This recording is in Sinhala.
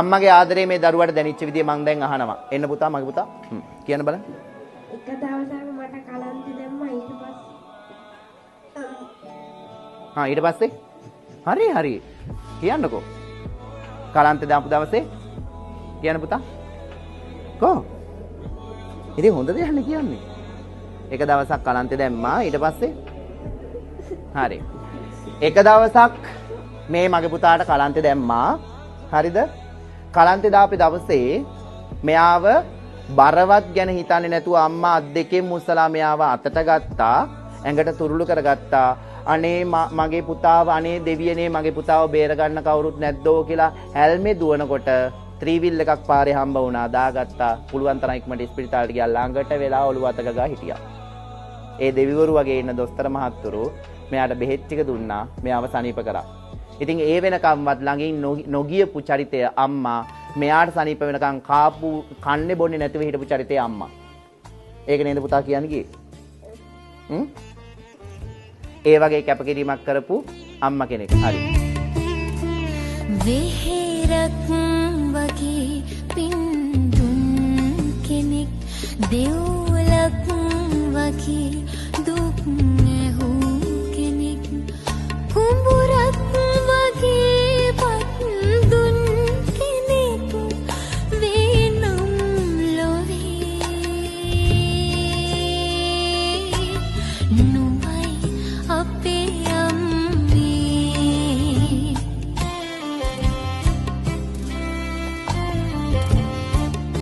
අම්මගේ ආදරේ මේ දරුවාට දැනෙච්ච විදිය මං දැන් අහනවා. එන්න පුතා මගේ පුතා. කියන්න බලන්න. එක දවසක් මට කලන්තේ දැම්මා ඊට පස්සේ. ඊට පස්සේ? හරි. කියන්නකෝ. කලන්තේ දාපු දවසේ කියන්න පුතා. කො? ඉතින් හොඳ දෙයක් නේ කියන්නේ. එක දවසක් කලන්තේ දැම්මා ඊට පස්සේ හරි. එක දවසක් මේ මගේ පුතාට කලන්තේ දැම්මා. හරිද? කලන්තේ දාපු දවසේ මෙයාව බරවත් ගැන හිතන්නේ නැතුව අම්මා අත් දෙකෙන් මුස්සලා මෙයාව අතට ගත්තා, ඇඟට තුරුළු කරගත්තා. අනේ මගේ පුතාව, අනේ දෙවියනේ මගේ පුතාව බේර ගන්න කවුරුත් නැද්දෝ කියලා හැල්මේ දුවනකොට ත්‍රිවිල් එකක් පාරේ හම්බ වුණා, දාගත්තා. පුළුවන් තරම් ඉක්මනට ස්පිරිතාලට ගියා, ළඟට වෙලා ඔළුව අත ගගා හිටියා. ඒ දෙවිවරු වගේ ඉන්න දොස්තර මහත්තුරු මෙයාට බෙහෙත් ටික දුන්නා, මෙයාව සනීප කරා. ඉතින් ඒ වෙනකම්වත් ළඟින් නොගියපු චරිතය අම්මා, මෙයාට සනීප වෙනකම් කාපු කන්නේ බොන්නේ නැතිව හිටපු චරිතය අම්මා. ඒක නේද පුතා කියන්නේ කියේ? ඒ වගේ කැපකිරීමක් කරපු අම්මා කෙනෙක්. හරි. වෙහෙරක් වගේ පින්දුන් කෙනෙක්, දෙව්ලක් වගේ දුක්